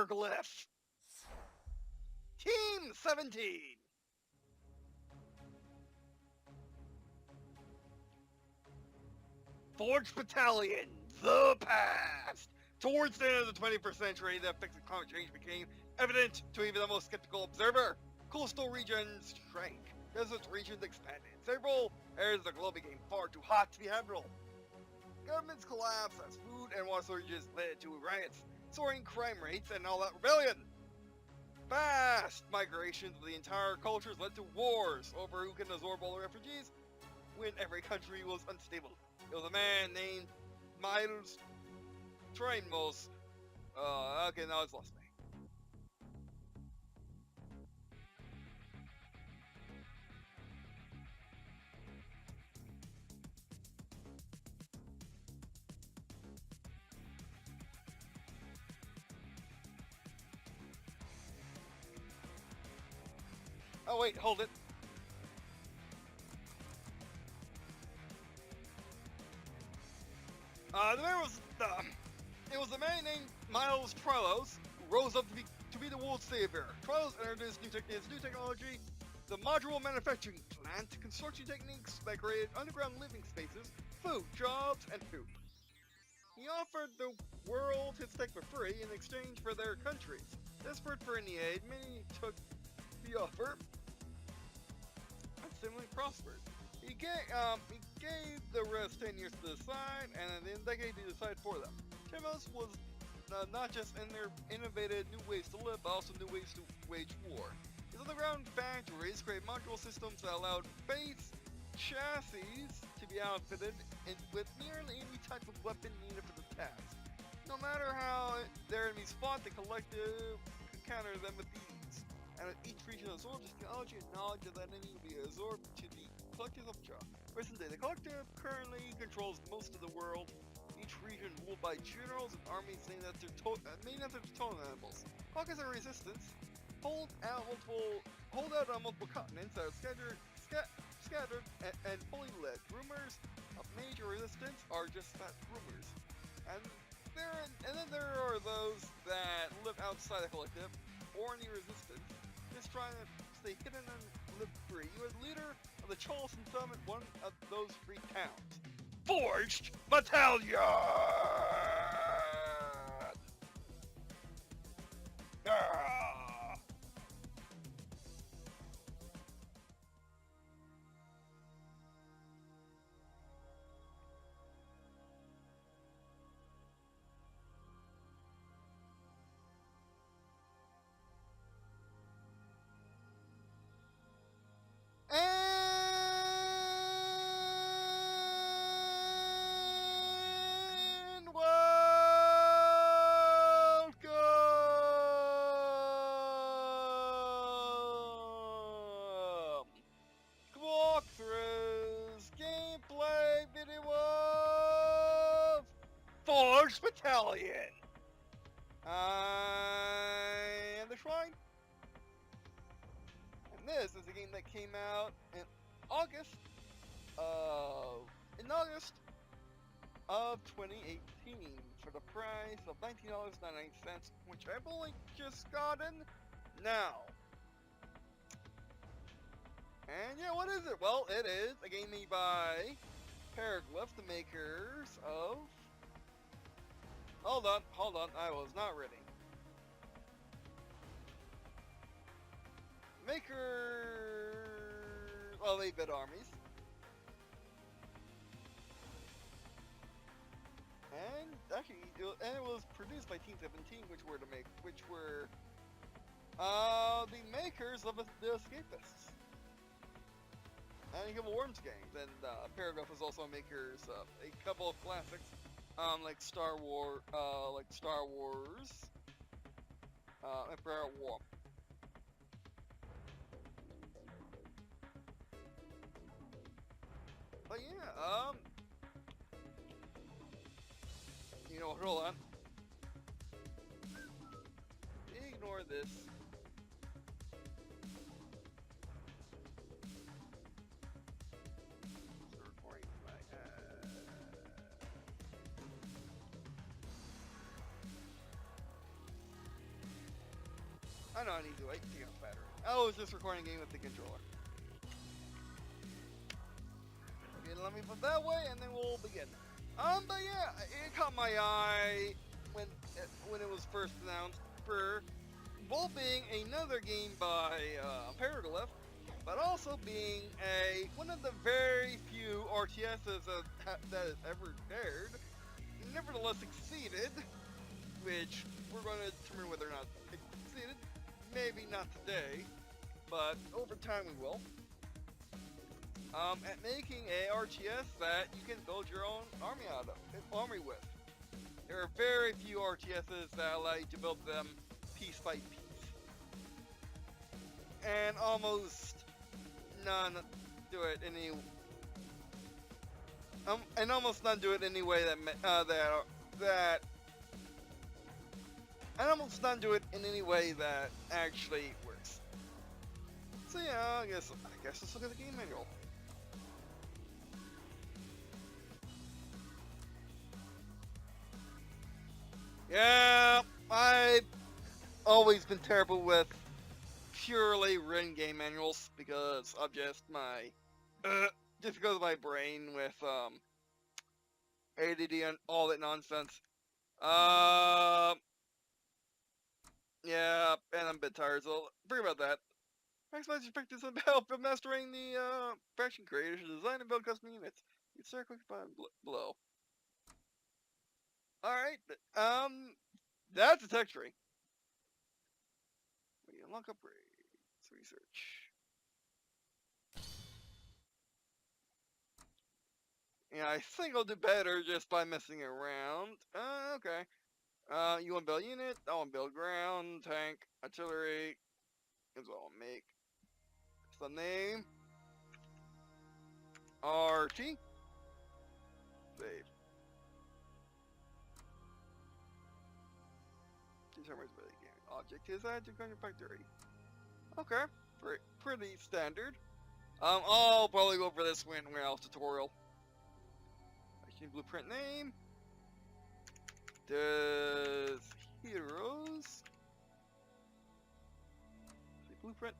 Hieroglyph. Team 17. Forged Battalion, the past. Towards the end of the 21st century, the effects of climate change became evident to even the most skeptical observer. Coastal regions shrank, desert regions expanded. Several areas of the globe became far too hot to be habitable. Governments collapsed as food and water shortages led to riots, soaring crime rates, and all-out rebellion. Vast migrations of the entire cultures led to wars over who can absorb all the refugees when every country was unstable. It was a man named Miles Trainmos. Okay, now it's lost me. Oh wait, hold it. It was a man named Miles Trilos who rose up to be the world's savior. Trilos introduced new technology, the modular manufacturing plant, construction techniques that created underground living spaces, food, jobs, and food. He offered the world his tech for free in exchange for their countries. Desperate for any aid, many took the offer and similarly prospered. He gave the rest 10 years to decide, and at the end of the decade he decided for them. Timos was not just in their innovated new ways to live, but also new ways to wage war. His underground factories created modular systems that allowed base chassis to be outfitted with nearly any type of weapon needed for the task. No matter how their enemies fought, the collective could counter them with ease. And each region absorbed this technology and knowledge of that enemy would be absorbed to the collective of Jaw. Present day, the collective currently controls most of the world. Each region ruled by generals and armies named after totem animals. Caucus and resistance hold out on multiple continents that are scattered and fully lit. Rumors of major resistance are just that, rumors. And then there are those that live outside the collective or any resistance, just trying to stay hidden and live free. You are the leader of the Charleston Summit, one of those free towns. Forged Battalion! Ah! And welcome to walkthroughs gameplay video of Forged Battalion. I am the Shrine. And this is a game that came out in August of 2018 for the price of $19.99, which I've only just gotten now. And yeah, what is it? Well, it is a game made by Hieroglyph, the makers of... Hold on, I was not ready. Makers of 8-bit armies. And actually, it was produced by Team 17, which were the makers of the Escapists and a couple Worms games. And Paragraph was also makers of a couple of classics, like Star Wars, Emperor War. But yeah, you know, hold on. Ignore this. Recording my I know I need to wait to take out the battery. I was just recording a game with the controller. Okay, let me put that way, and then we'll begin. But yeah, it caught my eye when it was first announced for both being another game by Paraglyph, but also being one of the very few RTSs that has ever dared, nevertheless succeeded, which we're going to determine whether or not it succeeded. Maybe not today, but over time we will. At making a RTS that you can build your own army with. There are very few RTSs that allow you to build them piece by piece, and almost none do it any way in any way that actually works. So yeah, I guess let's look at the game manual. Yeah, I've always been terrible with purely written game manuals because of just just because of my brain with ADD and all that nonsense. Yeah, and I'm a bit tired, so forget about that. Maximize your practice and help in mastering the faction creators to design and build custom units. You start quick button below. Alright, that's a tech tree. We unlock upgrades, research. Yeah, I think I'll do better just by messing around. Okay. You want to build unit? I want to build ground, tank, artillery. Is what I'll make. So name. RT. Save. Determines where the game object is at. You're going to factory. Okay. Pretty standard. I'll probably go over this when we're out tutorial. Machine blueprint name. Does heroes blueprint?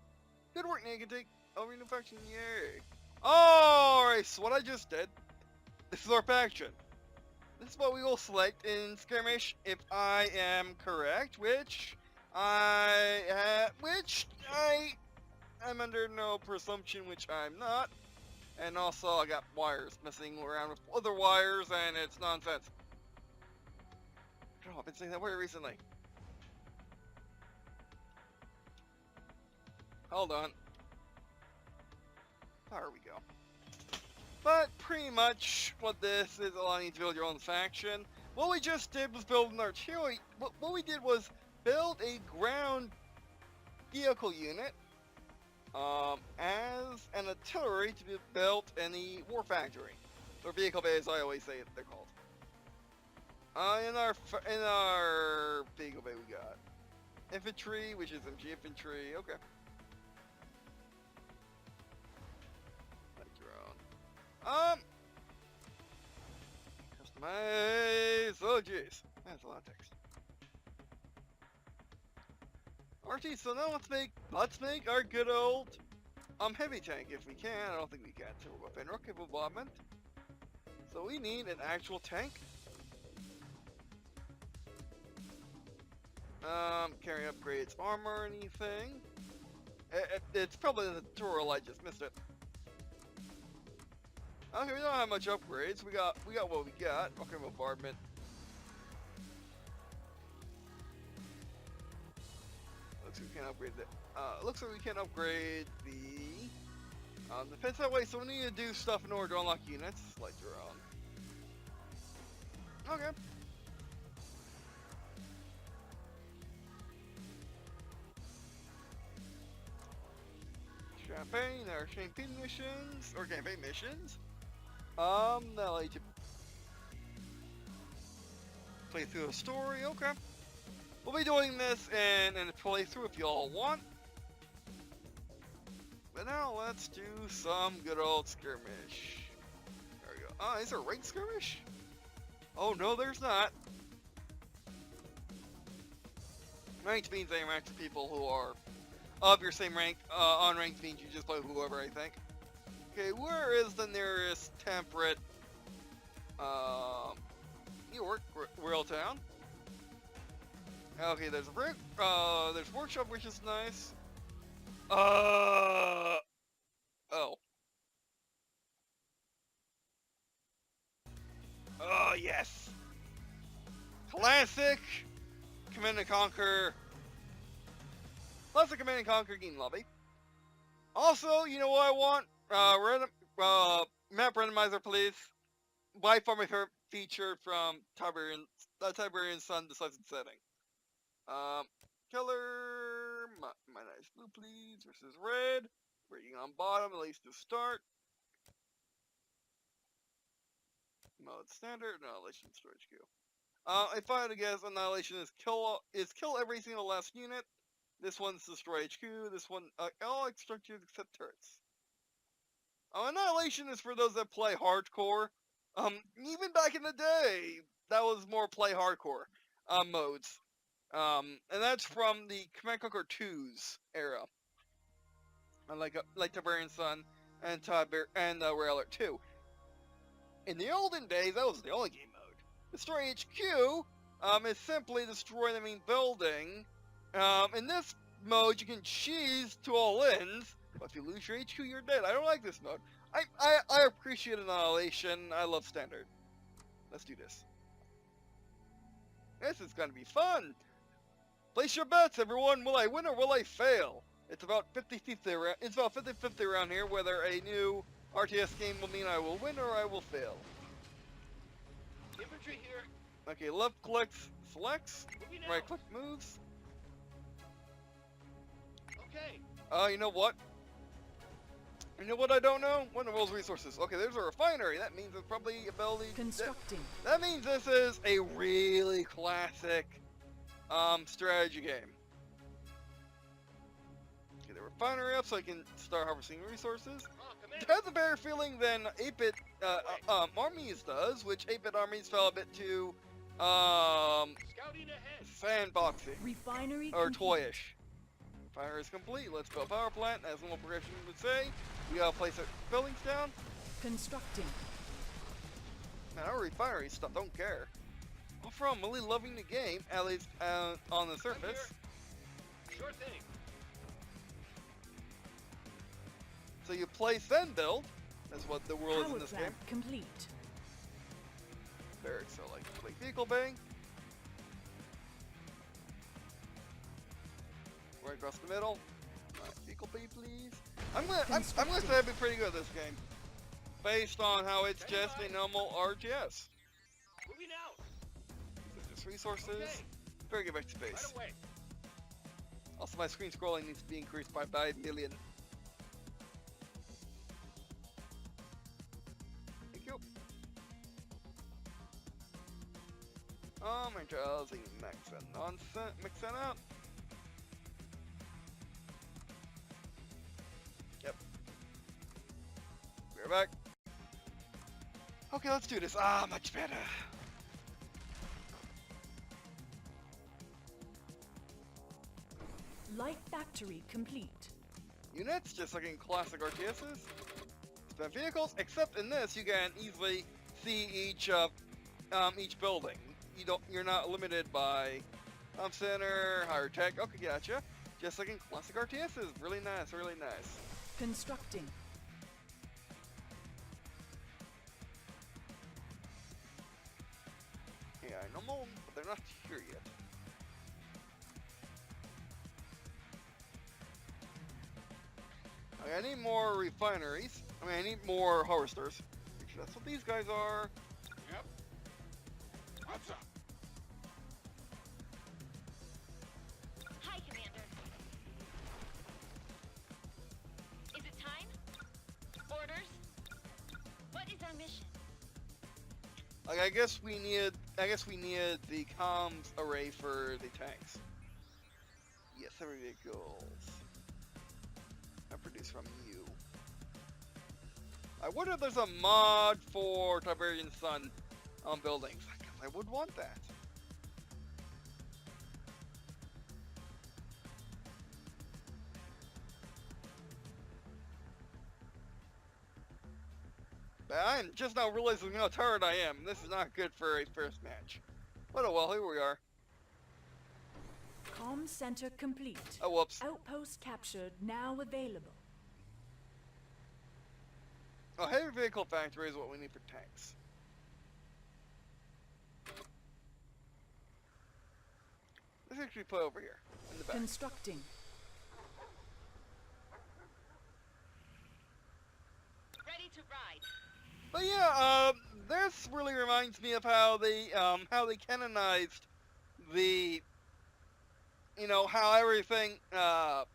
Good work, Negative. Over new faction, yay! Alright, so what I just did. This is our faction. This is what we will select in skirmish if I am correct, which I am under no presumption, which I'm not. And also, I got wires messing around with other wires, and it's nonsense. Oh, I've been saying that word recently. Hold on. There we go. But pretty much what this is allowing you to build your own faction. What we just did was build an artillery. What we did was build a ground vehicle unit as an artillery to be built in the war factory, or vehicle bay, as I always say they're called. In our vehicle bay we got infantry, which is MG infantry. Okay. Customize. Oh jeez, that's a lot of text. RT. So now let's make our good old heavy tank if we can. I don't think we can. So we'll go Fenrock involvement. So we need an actual tank. Carry upgrades, armor, anything. It's probably in the tutorial. I just missed it. Okay, we don't have much upgrades. We got what we got. Okay, bombardment. Looks like we can't upgrade the. Looks like we can't upgrade the defense that way. So we need to do stuff in order to unlock units, like your own. Okay. Champagne missions or campaign missions. That'll let you play through a story. Okay, we'll be doing this in a playthrough if you all want. But now let's do some good old skirmish. There we go. Oh, is there a ranked skirmish? Oh no, there's not. Ranked means aim rank to people who are of your same rank. Unranked means you just play whoever, I think. Okay, where is the nearest temperate York, Real Town? Okay, there's a there's workshop, which is nice. Oh. Oh, yes. Classic Command and Conquer. Classic Command and Conquer game lobby. Also, you know what I want? Map randomizer, please. By far my favorite feature from Tiberian Sun Decisive Setting. Color, my nice blue, please, versus red. Rating on bottom, at least to start. Mode standard, annihilation, storage queue. If I had to guess, annihilation is kill every single last unit. This one's destroy HQ. This one, all structures except turrets. Annihilation is for those that play hardcore. Even back in the day, that was more play hardcore modes. And that's from the Command Conquer 2's era. Like Tiberian Sun and Rail Alert 2. In the olden days, that was the only game mode. Destroy HQ is simply destroy the main building. In this mode, you can cheese to all ends, but if you lose your HQ, you're dead. I don't like this mode. I appreciate Annihilation. I love Standard. Let's do this. This is gonna be fun. Place your bets, everyone. Will I win or will I fail? It's about 50-50 It's about 50-50 around here whether a new RTS game will mean I will win or I will fail. Infantry here. Okay, left click selects, right click moves. Okay. You know what? You know what I don't know? What are the world's resources? Okay, there's a refinery. That means it's probably ability. Constructing. That means this is a really classic strategy game. Get the refinery up so I can start harvesting resources. It has a better feeling than 8-bit armies does, which 8-bit armies fell a bit too Scouting ahead. sandboxy Refinery or complete. toyish. Fire is complete. Let's build power plant. As normal progression would say, we gotta place our buildings down. Constructing. Man, our refinery stuff don't care. Overall, I'm really loving the game, at least on the surface. Sure thing. So you place then build. That's what the world is in Power this plant game. complete. Barracks, so like vehicle bay. Right across the middle. Vehicle bay, please. I'm gonna say I'd be pretty good at this game, based on how it's just a normal RTS. Moving out. Just resources. Okay. Very good back to space. Right away. Also, my screen scrolling needs to be increased by 5 million. Thank you. Oh my god, mix that up. Yep. We're back. Okay, let's do this. Much better. Light factory complete. Units, just like in classic RTSs. Spend vehicles, except in this, you can easily see each building. You're not limited by center, higher tech. Okay, gotcha. Just like in classic RTSs. Really nice, really nice. Constructing. Yeah, normal, but they're not here yet. Okay, I need more refineries. I need more harvesters. Actually, that's what these guys are. Yep. What's up? Hi, Commander. Is it time? Orders? What is our mission? Like, I guess we needed the comms array for the tanks. Yes, every vehicles. I produce from you. I wonder if there's a mod for Tiberian Sun on buildings. I would want that. I'm just now realizing how tired I am. This is not good for a first match. But oh well, here we are. Comm center complete. Oh, whoops. Outpost captured, now available. Oh, heavy vehicle factory is what we need for tanks. Let's actually put over here, in the back. Constructing. Ready to ride. But yeah, this really reminds me of how they canonized the, how everything, the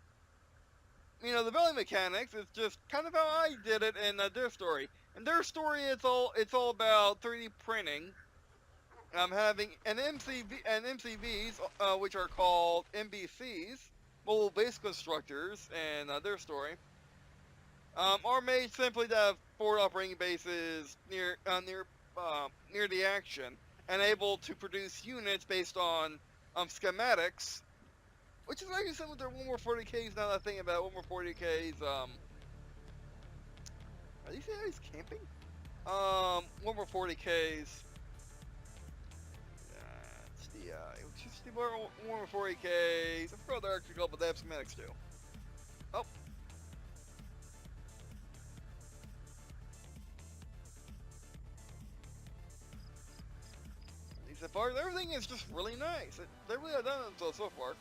building mechanics is just kind of how I did it in their story. In their story, it's all about 3D printing. Having an MCVs, which are called MBCs, mobile base constructors, and their story, are made simply to have forward operating bases near the action, and able to produce units based on schematics, which is actually similar to 140Ks. Now that I think about it, 140Ks, are these guys camping? 140Ks. It's just the 140Ks. I forgot they're actually called, but they have schematics too. Oh. So far, everything is just really nice. They really have done it so far.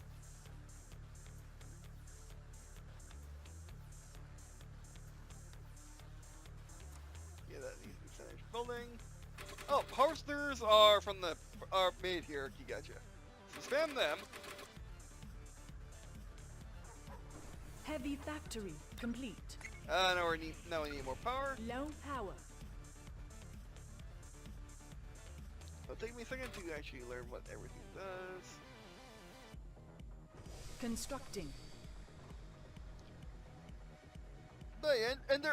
Yeah, that needs to be finished building. Oh, harvesters are made here. You gotcha. So spam them. Heavy factory complete. Now we need more power. Low power. It'll take me a second to actually learn what everything does. Constructing. But yeah, and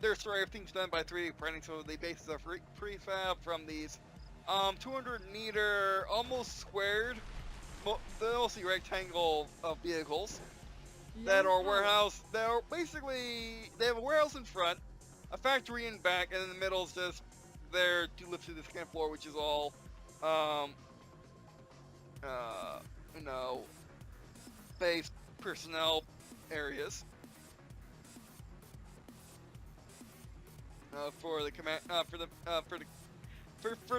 their story, everything's done by 3D printing, so the bases are prefab from these 200-meter, almost squared, mostly rectangle vehicles that are warehouse. They're basically, they have a warehouse in front, a factory in back, and in the middle is just there to lift to the second floor, which is all, base personnel areas for the command, for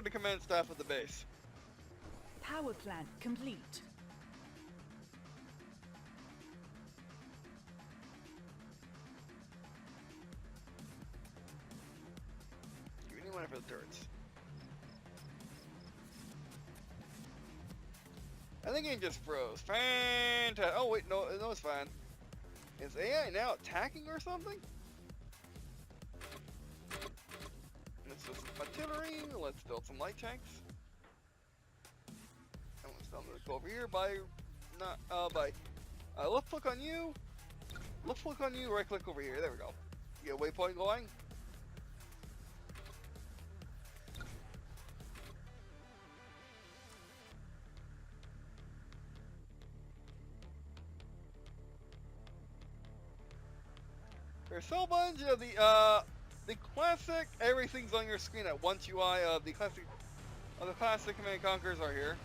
the command staff of the base. Power plant complete. Give me one for the turrets. I think it just froze. Fantastic. Oh wait, no, it's fine. Is AI now attacking or something? Let's do some artillery. Let's build some light tanks. I'm gonna go over here left click on you. Left click on you. Right click over here. There we go. You get a waypoint going. There's a whole bunch of the classic everything's on your screen at once UI of the classic Command & Conquers are here.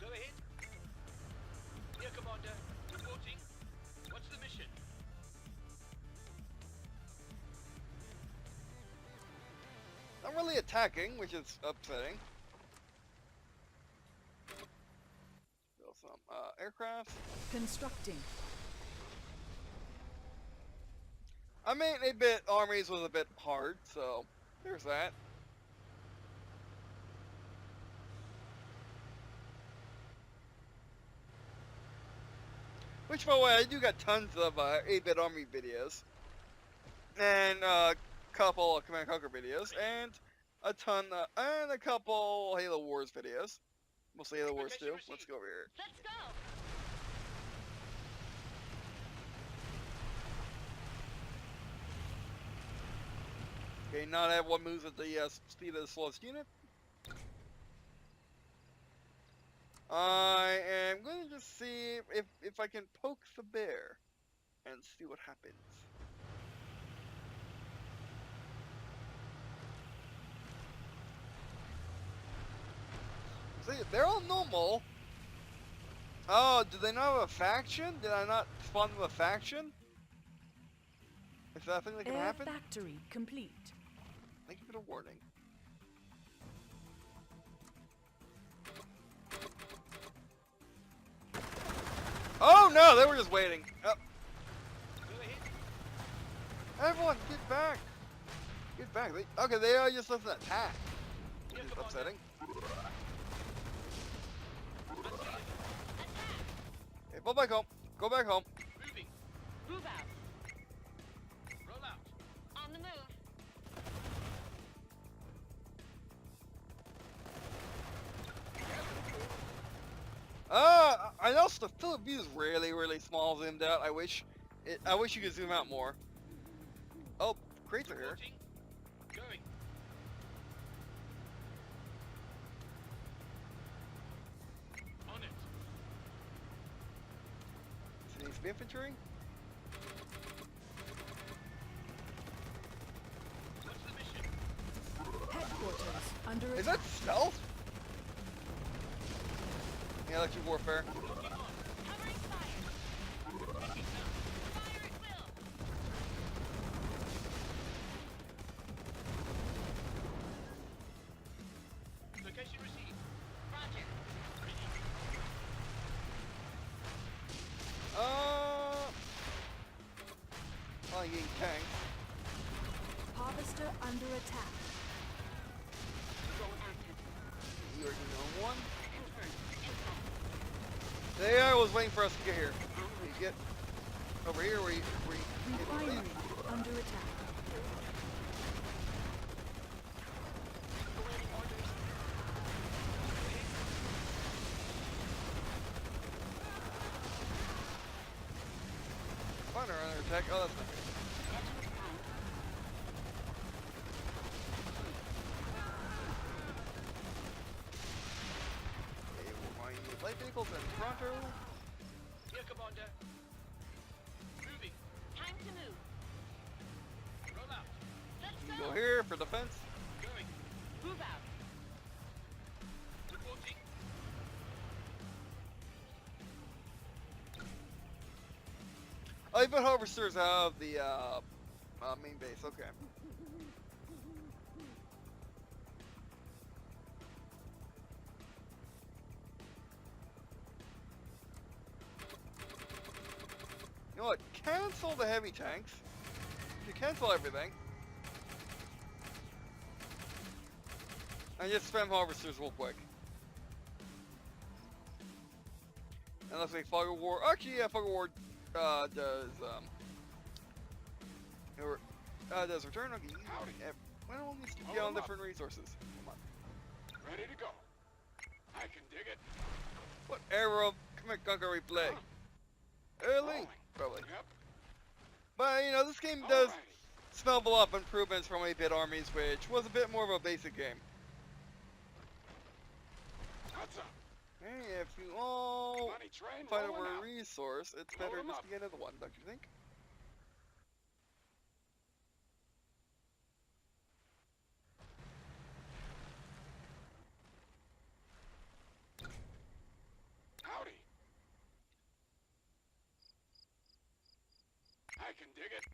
Go ahead. Here, Commander. Reporting. What's the mission? Not really attacking, which is upsetting. Build some aircraft. Constructing. I mean, armies was a bit hard, so there's that. Which, by the way, I do got tons of 8-bit army videos, and a couple of Command & Conquer videos, and a couple Halo Wars videos. Mostly Halo Wars too. Let's go over here. Let's go. Okay, not everyone moves at the speed of the slowest unit. I am going to just see if I can poke the bear. and see what happens. See, they're all normal. Oh, do they not have a faction? Did I not spawn them a faction? Is that a thing that can Air happen? factory complete. Thank you for the warning. Oh no, they were just waiting. Oh. Go ahead. Everyone, get back! Get back. Okay, they are just left an attack. Here, Which is Commander. upsetting. Until you Okay, go back home. Go back home. moving. Move out. Roll out. On the move. I know the field of view is really, really small zoomed out. I wish you could zoom out more. Oh, crates are here. Reporting. Going. On it. Does it need to be infantry? What's the mission? Headquarters under Is attack. that stealth? Yeah, electric warfare. Looking on. Covering fire. Taking down. Fire at will. Location received. Roger. Ready. Flying tanks. Harvester under attack. Drone active. You already know one. Confirmed. Info. The AI was waiting for us to get here. You get over here where you Refinery under attack. Awaiting orders. Find her under attack. Oh, that's not good. Entering out. Okay, we're going to use light vehicles in Toronto. Here, Commander. Moving. Time to move. Roll out. Let's You go. go here for defense. Going. Move out. Reporting. Oh, you put harvesters out of the main base. Okay. You know what? Cancel the heavy tanks. You cancel everything. And just spam harvesters real quick. And looks like Fog of War. Actually, yeah, Fog of War does return. Okay, when will these get on different resources? Come on. Ready to go. I can dig it. What era of Commit Conquer we play? Early? Probably. Yep. But, you know, this game does Alrighty. smell a lot of improvements from 8-bit armies, which was a bit more of a basic game. What's up? Hey, if you all Money train fight rolling over a out. resource, it's Load better 'em just up. to get another one, don't you think? Howdy. I can dig it.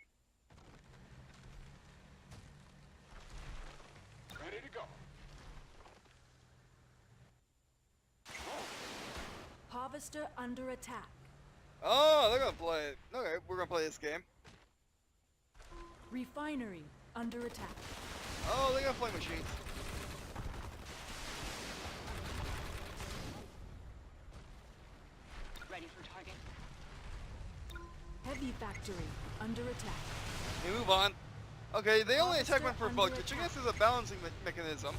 Ready to go. Harvester under attack. Oh, they're gonna play it. Okay, we're gonna play this game. Refinery under attack. Oh, they're gonna play machines. Ready for target. Heavy factory under attack. They move on. Okay, they only attack when Harvester provoked, under which I attack. guess is a balancing mechanism.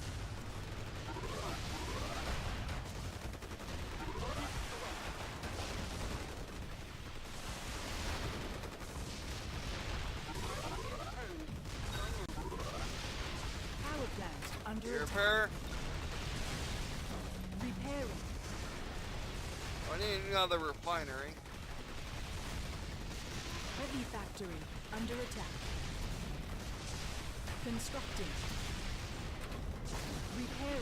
Power plant under Gear attack. repair. Repairing. I need another refinery. Heavy factory under attack. Constructing. Repairing.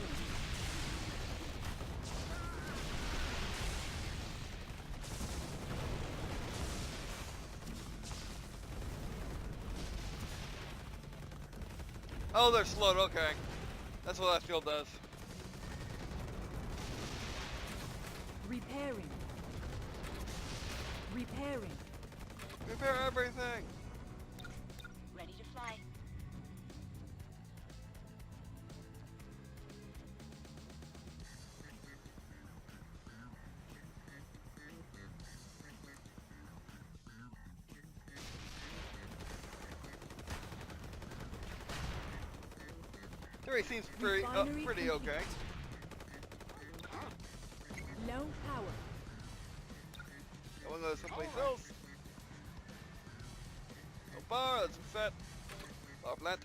Oh, they're slowed. Okay, that's what that field does. Repairing. Repairing. Repair everything. Ready to fly. Theory seems pretty, Refinery pretty complete. okay. Low power. I want to go someplace else. No power, that's set. Power plant.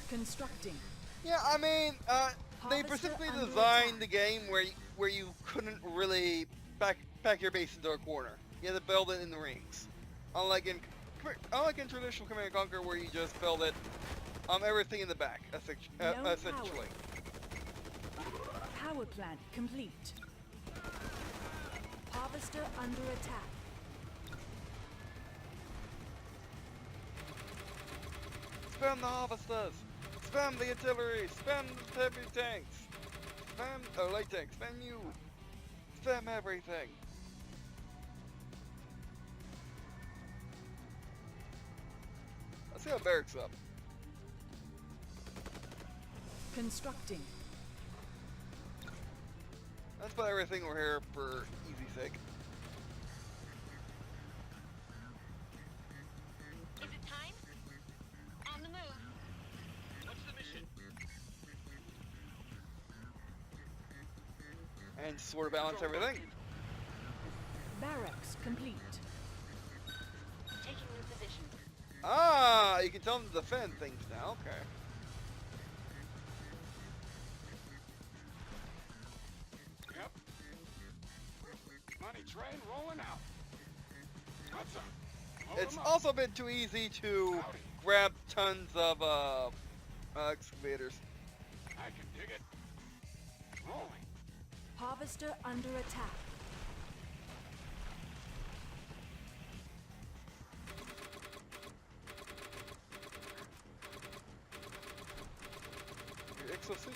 Constructing. Yeah, I mean, they Harvester specifically under designed attack. the game where you couldn't really pack your base into a corner. You had to build it in the rings. Unlike in traditional Command and Conquer, where you just build it, everything in the back, No essentially. Power plant complete. Harvester under attack. Spam the harvesters, spam the artillery, spam the heavy tanks, spam light tanks, spam you, spam everything. Let's see how barracks up. Constructing. That's about everything we're here for easy sake. Is it time? On the move. What's the mission? And sort of balance everything. Barracks complete. Taking new position. Ah, you can tell them to defend things now, okay. Yep. Money train rolling out. What's up? Load It's 'em up. also been too easy to Howdy. grab tons of excavators. I can dig it. Rolling. Harvester under attack. Your exosuit.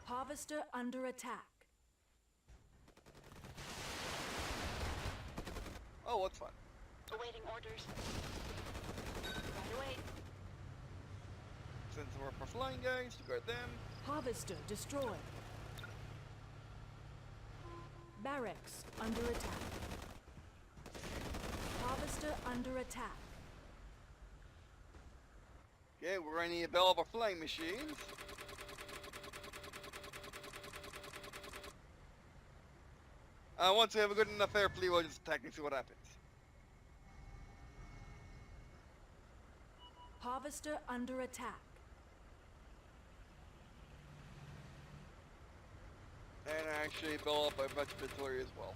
Harvester under attack. Oh, what's fun? Awaiting orders. Right away. Send some more for flying guys to guard them. Harvester destroyed. Barracks under attack. Harvester under attack. Okay, we're going to need a bell of our flying machines. Once we have a good enough air fleet, we'll just attack and see what happens. Harvester under attack. And actually build up a bunch of artillery as well.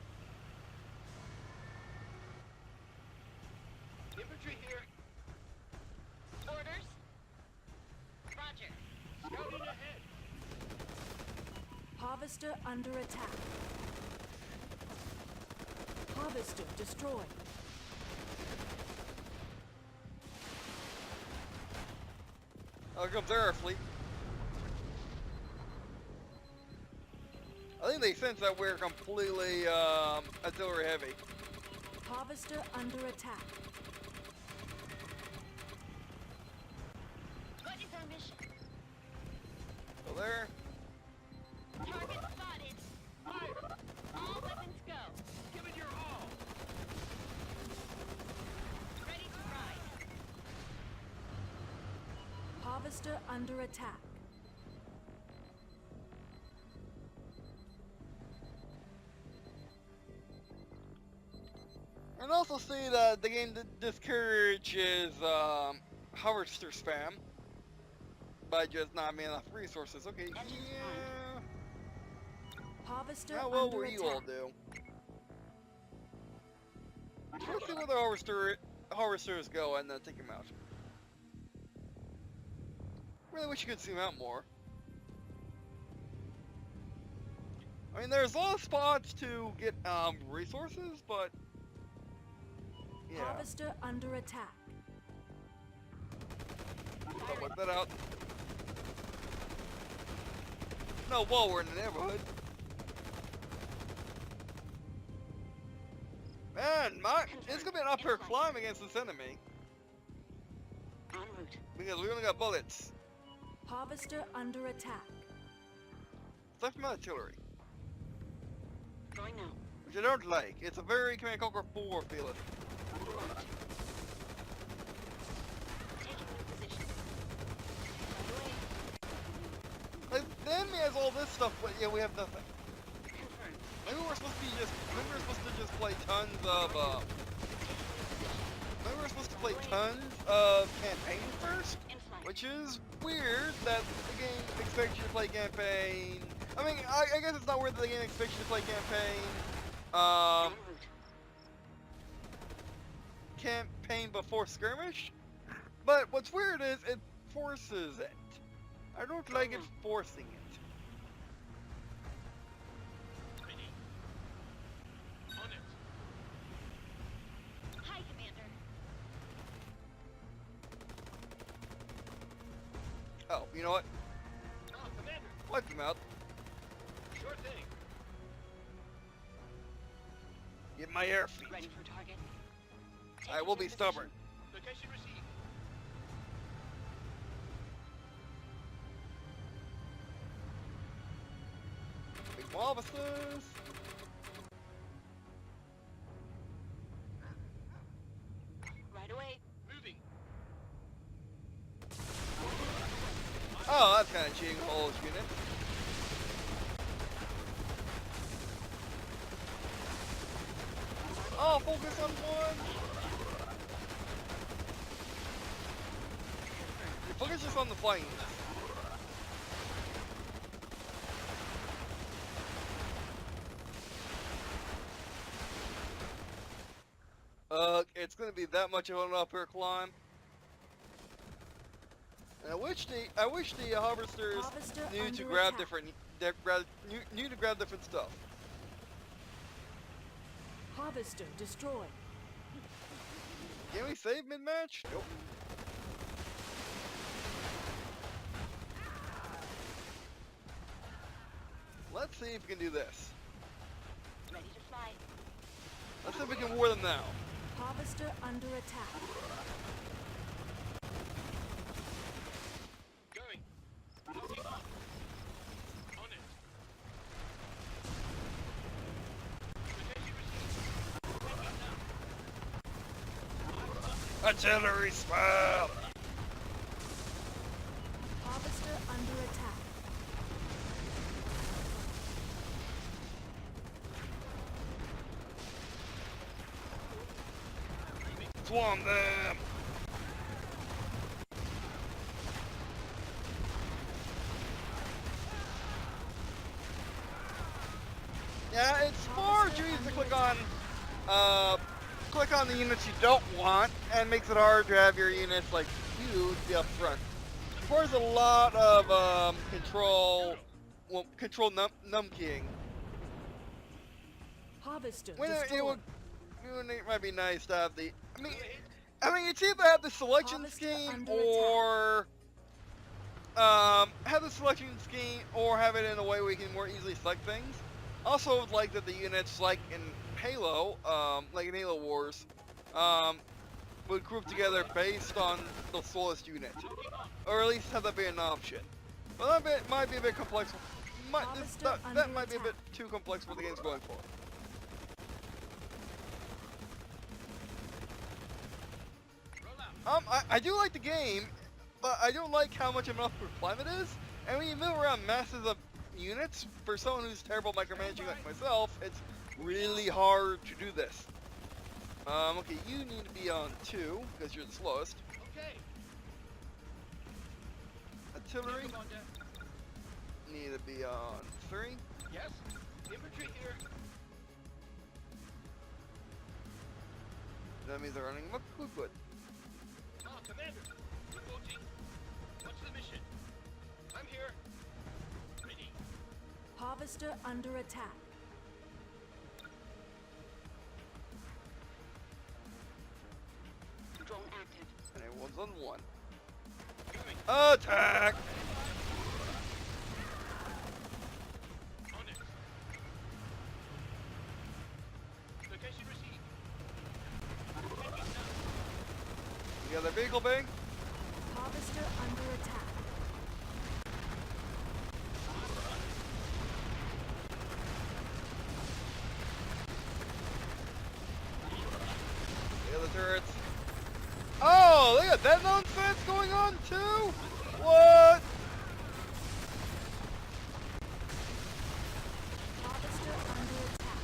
Infantry here. Orders. Roger. Scouting ahead. Harvester under attack. Harvester destroyed. Oh, here comes air fleet. I think they sense that we're completely artillery heavy. Harvester under attack. What is our mission? So there. Target spotted. Fire. All weapons go. Give it your all. Ready to ride. Harvester under attack. And also see that the game discourages harvester spam by just not having enough resources. Okay, yeah. Harvester How well under will you all attack. do? Let's see where the harvesters go and then take them out. Really wish you could zoom out more. I mean, there's a lot of spots to get resources, but yeah. Harvester under attack. So work that out. No wall, we're in the neighborhood. Man, it's gonna be an uphill climb against this enemy. En route. Because we only got bullets. Harvester under attack. Aside from artillery. Going now. Which I don't like. It's a very Command Conquer 4 feeling. Taking new position. Right away. Like, the enemy has all this stuff, but yeah, we have nothing. Confirmed. Maybe we're supposed to just play tons of, maybe we're supposed to play tons of campaign first? In flight. Which is weird that the game expects you to play campaign. I mean, I guess it's not weird that the game expects you to play campaign. En route. Campaign before skirmish. But what's weird is it forces it. I don't like it forcing it. Ready. On it. Hi, Commander. Oh, you know what? Ah, Commander. Wipe them out. Sure thing. Get my air feet. Ready for target. I will be stubborn. Location received. Big officers. Right away. Moving. Oh, that's kind of cheating the whole unit. Oh, focus on one. Focus just on the flying unit. It's gonna be that much of an uphill climb. And I wish the harvesters Harvester knew to under grab attack. knew to grab different stuff. Harvester destroyed. Can we save mid-match? Nope. Let's see if we can do this. Ready to fly. Let's see if we can war them now. Harvester under attack. Going. Locking on. On it. Location received. Taking now. Artillery spam! Harvester under attack. Swarm them! Yeah, it's far too easy to click on the units you don't want, and makes it hard to have your units like huge up front. It requires a lot of control num keying. Harvester When destroyed. it might be nice to have the. I mean, it's either have the selection Harvester scheme under or have the selection scheme or have it in a way where you can more easily select things. Also, would like that the units, like in Halo, like in Halo Wars, would group together based on the slowest unit, or at least have that be an option. But that might be a bit complex. That might be a bit too complex for the game's going for. Roll out. I do like the game, but I don't like how much of an upward climb it is. And when you move around masses of units, for someone who's terrible micromanaging like myself, it's really hard to do this. Okay, you need to be on 2, because you're the slowest. Okay. Artillery Commander. need to be on 3. Yes. Infantry here. That means they're running up foot. Ah, Commander. Reporting. What's the mission? I'm here. Ready. Harvester under attack. Drone active. And everyone's on one. Moving. Attack! On it. Location received. Taking now. You got their vehicle bang? Harvester under attack. The other turrets. Oh, they got that nonsense going on too? What? Harvester under attack.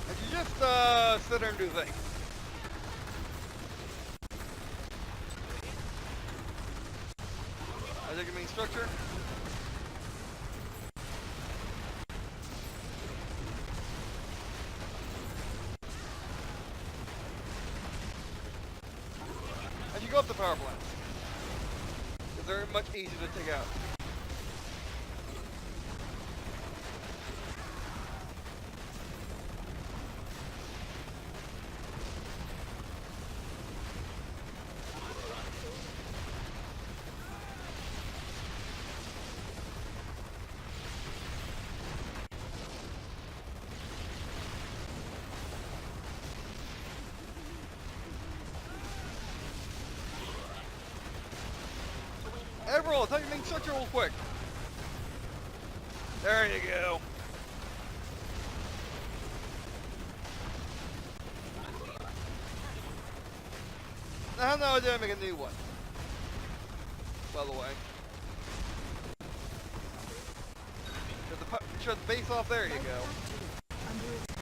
I should just sit there and do things. I think it means structure. I should go up the power plants. Because they're much easier to take out. Everyone, attack the main structure real quick. There you go. Now, how did I make a new one? By the way. Shut the base off, there you Light go. factory under attack.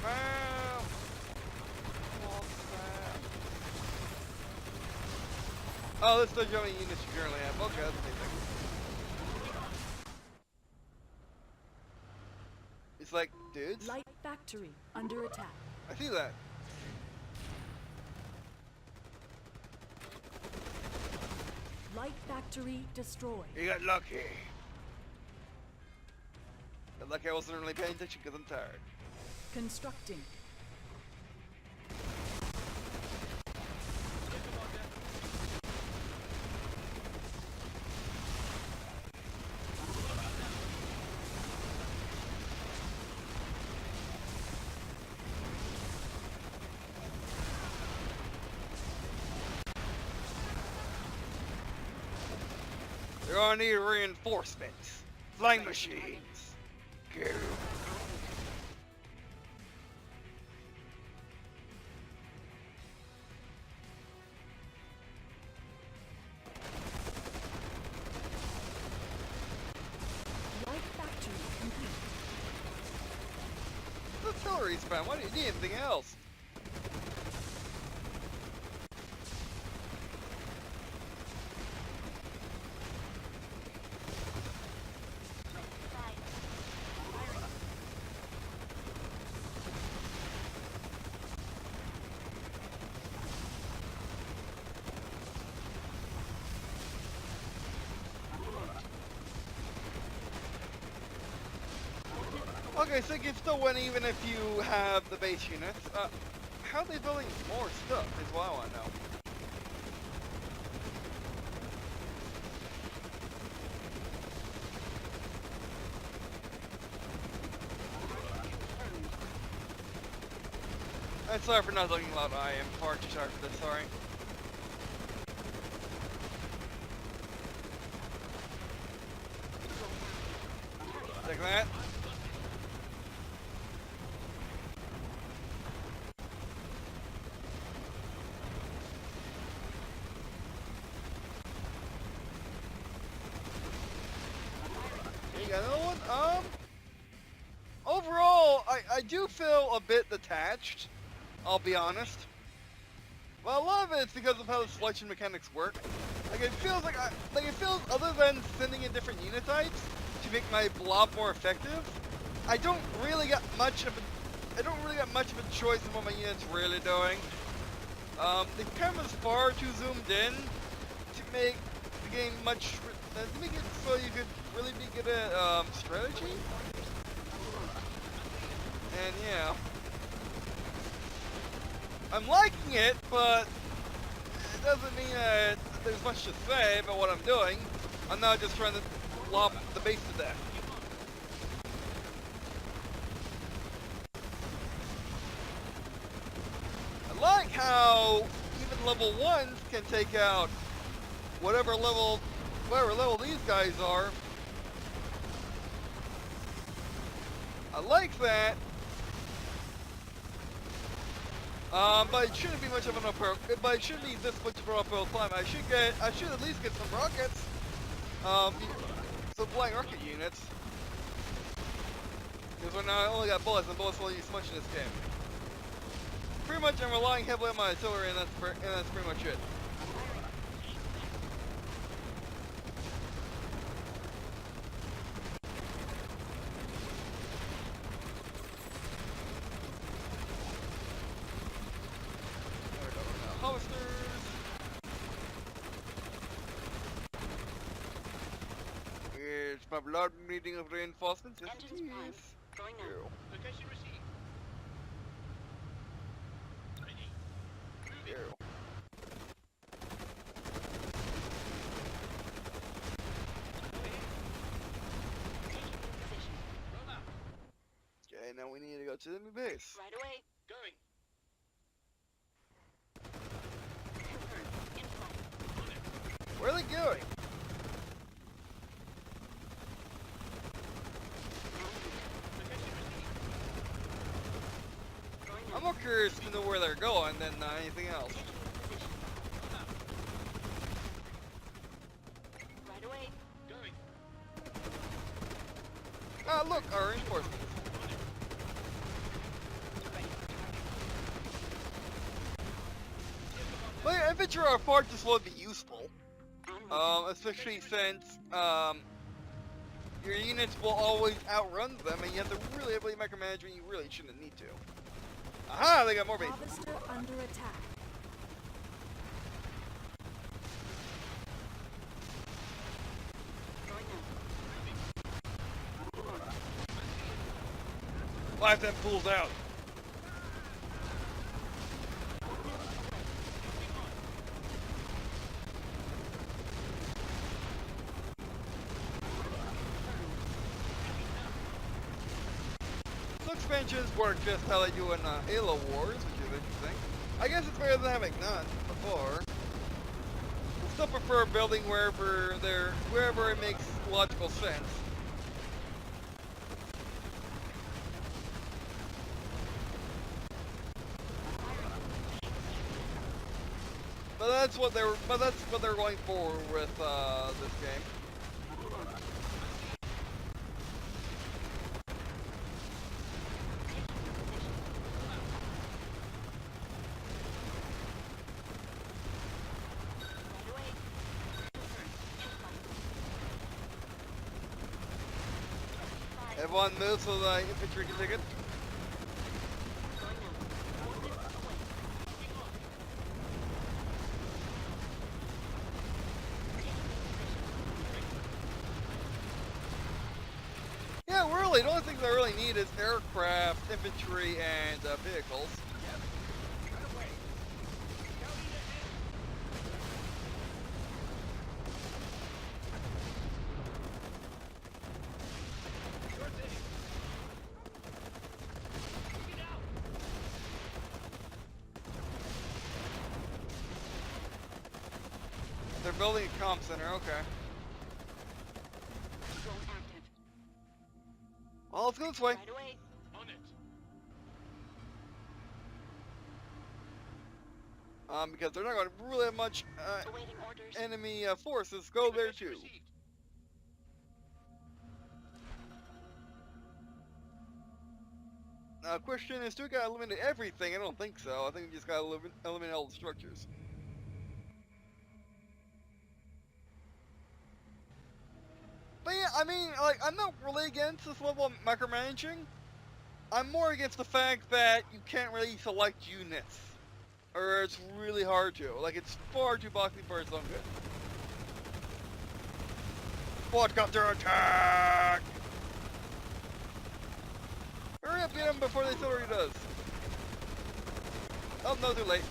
Wow. Oh, this does how many units you currently have. Okay, that's amazing. It's like, dudes, Light factory under attack. I see that. Light factory destroyed. You got lucky. Got lucky I wasn't really paying attention because I'm tired. Constructing. They're gonna need reinforcements. Flying machines. Go. Light factory complete. The artillery spam. Why do you need anything else? Okay, so you can still win even if you have the base units. How are they building more stuff is what I want to know. I'm sorry for not looking loud. I am far too tired for this, sorry. Take that. You got another one? Overall, I do feel a bit detached, I'll be honest. Well, a lot of it's because of how the selection mechanics work. Like it feels other than sending in different unit types to make my blob more effective, I don't really got much of a choice in what my unit's really doing. The camera's far too zoomed in to make the game to make it so you could really be good at strategy. And yeah, I'm liking it, but it doesn't mean that there's much to say about what I'm doing. I'm not just trying to lob the base to death. I like how even level 1s can take out whatever level these guys are. I like that. But it shouldn't be much of an uphill. But it shouldn't be this much of an uphill climb. I should at least get some rockets. Some flying rocket units. Because right now I only got bullets, and bullets won't use much in this game. Pretty much, I'm relying heavily on my artillery, and that's pretty much it. It's my blood needing of reinforcements. Yes, Engines it prime. is. Going now. Ew. Location received. Ready. Moving. Ew. Taking position. Roll out. Okay, now we need to go to the new base. Right away. Going. Confirmed. In flight. On it. Where are they going? Location received. Going now. I'm more curious to know where they're going than anything else. Taking position. Roll out. Right away. Going. Ah, look, our reinforcements. Ready for target. My infantry are far too slow to be useful. En route. Especially since your units will always outrun them, and you have to really heavily micromanage when you really shouldn't need to. Aha! They got more bases. Harvester under attack. Going now. 5 10 pulls out. So expansions work just how they do in Halo Wars, which is interesting. I guess it's better than having none before. I still prefer building wherever it makes logical sense. But that's what they're going for with this game. Right away. Confirmed. In flight. Everyone moves so the infantry can take it. Going now. Wounded away. Yeah, really, the only things I really need is aircraft, infantry, and vehicles. Sure thing. Moving out. They're building a comm center, okay. Drone active. Well, let's go this way. Right away. On it. Because they're not going to really have much Awaiting orders. enemy forces. Go there Location too. received. Question is, do we gotta eliminate everything? I don't think so. I think we just gotta eliminate all the structures. But yeah, I mean, like, I'm not really against this level of micromanaging. I'm more against the fact that you can't really select units. Or it's really hard to. Like, it's far too boxy for its own good. Quadcopter attack! Hurry up, get him before they still already does. Oh, no, too late.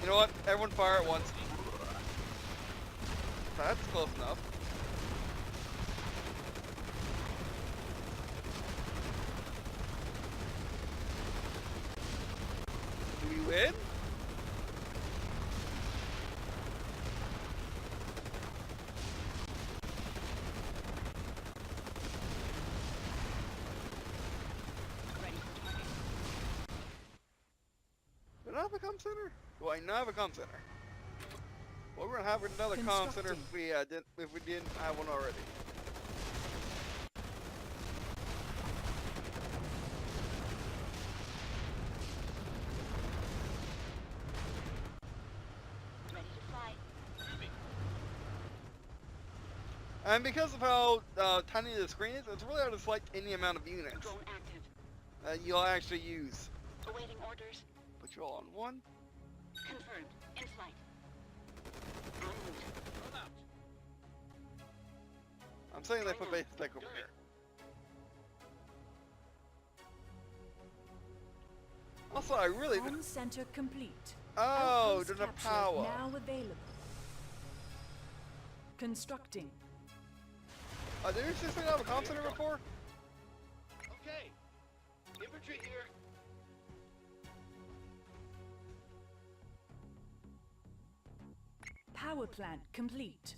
You know what? Everyone fire at once. That's close enough. Do we win? Do I have a comm center? Do I not have a comm center? Well, we're gonna have another comm center if we didn't have one already. Ready to fly. Moving. And because of how tiny the screen is, it's really hard to select any amount of units Drone active. that you'll actually use. Awaiting orders. Put you all on one. Confirmed. In flight. En route. Roll out. I'm saying they put base tech over here. Also, I really... Home center complete. Oh, Outpost there's a capture power. now available. Constructing. Did you seriously not have a comm center before? Okay. Infantry here. Power plant complete.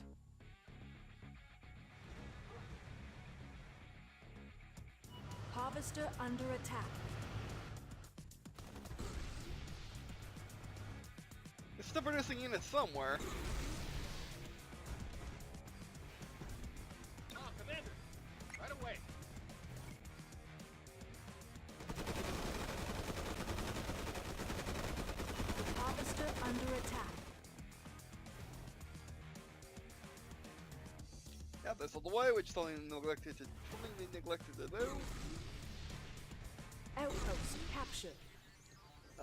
Harvester under attack. It's still producing units somewhere. Ah, Commander. Right away. Harvester under attack. Yeah, this is the way, which totally neglected to do. Outpost captured.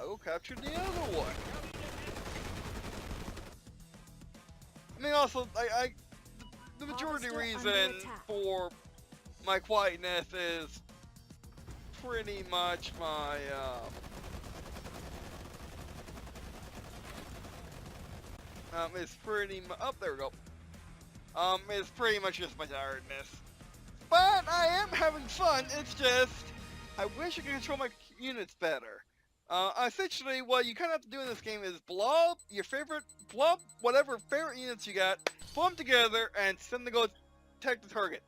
Oh, captured the other one. I mean, also, the majority Harvester reason under attack. for my quietness is pretty much my, oh, there we go. It's pretty much just my tiredness. But I am having fun, it's just, I wish I could control my units better. Essentially, what you kind of have to do in this game is blob whatever favorite units you got, blow them together, and send them to go attack the target.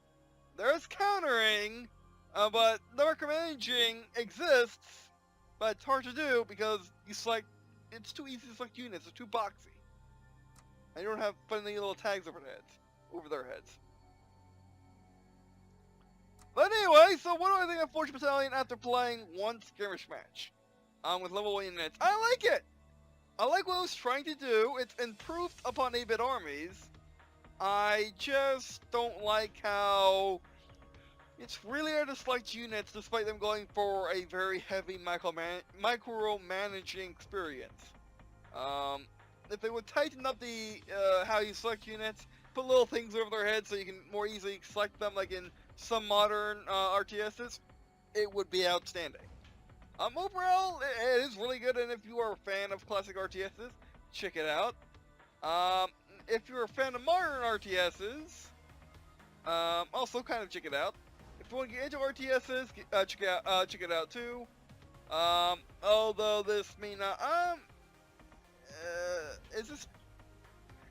There's countering, but the micromanaging exists, but it's hard to do because it's too easy to select units, it's too boxy. And you don't have funny little tags over their heads. But anyway, so what do I think of Forged Battalion after playing one skirmish match? With level 1 units. I like it! I like what it was trying to do. It's improved upon 8-bit armies. I just don't like how it's really hard to select units despite them going for a very heavy micro-managing experience. If they would tighten up the how you select units, put little things over their heads so you can more easily select them like in some modern RTSs, it would be outstanding. Overall, it is really good, and if you are a fan of classic RTSs, check it out. If you're a fan of modern RTSs, also kind of check it out. If you want to get into RTSs, check it out too. Although this may not,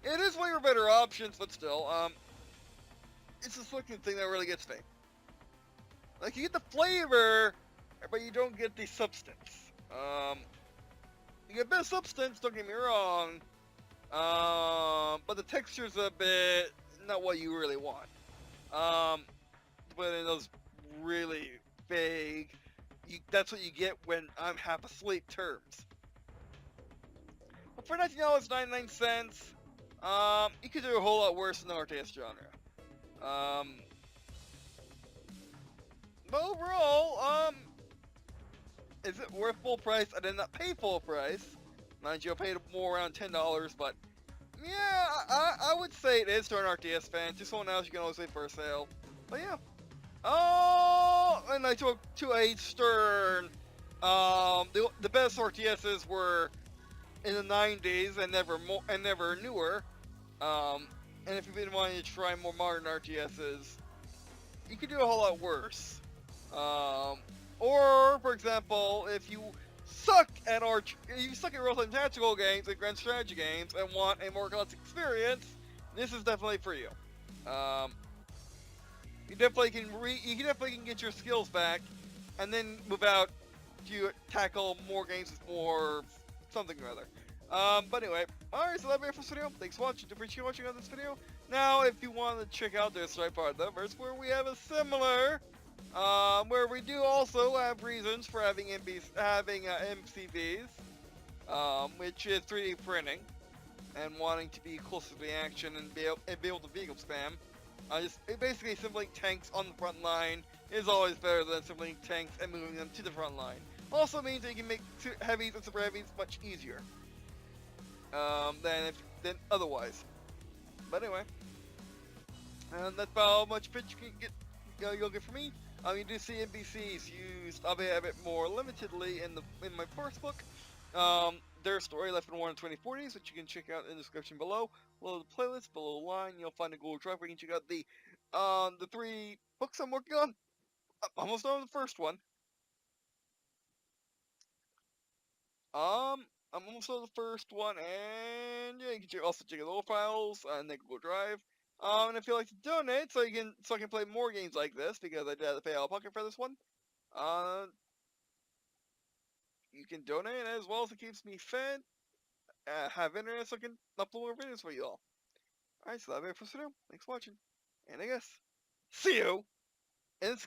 it is one of your better options, but still, it's this looking thing that really gets me. Like, you get the flavor, but you don't get the substance. You get a bit of substance, don't get me wrong, but the texture's a bit not what you really want. But in those really vague, that's what you get when I'm half asleep terms. But for $19.99, you could do a whole lot worse in the RTS genre. But overall, is it worth full price? I did not pay full price. Mind you, I paid more around $10, but yeah, I would say it is to an RTS fan. To someone else, you can always wait for a sale. But yeah. Oh, and I took to a Stern. The best RTSs were in the 90s and never newer. And if you've been wanting to try more modern RTSs, you could do a whole lot worse. Or, for example, if you suck at real-time tactical games and grand strategy games and want a more classic experience, this is definitely for you. You definitely can get your skills back, and then move out to tackle more games with more something or other. But anyway, alright, so that'll be it for this video. Thanks for watching. Appreciate you watching on this video. Now, if you want to check out this right part of the verse, where we have a similar, where we do also have reasons for having MCVs, which is 3D printing, and wanting to be closer to the action and be able to vehicle spam. Basically, assembling tanks on the front line is always better than assembling tanks and moving them to the front line. Also means that you can make heavies and super heavies much easier than otherwise. But anyway, and that's about how much pitch you can get. You'll get from me. You do see NPCs used a bit more limitedly in my first book. Their story left in 1 in 2040s, which you can check out in the description below. Below the playlist, below the line, you'll find a Google Drive where you can check out the 3 books I'm working on. I'm almost done with the first one. I'm almost done with the first one, and yeah, you can also check out the old files and the Google Drive. And if you'd like to donate, so I can play more games like this, because I did have to pay out of pocket for this one. You can donate, as well as it keeps me fed, have internet, so I can upload more videos for you all. Alright, so that'll be it for this video. Thanks for watching. And I guess, see you in the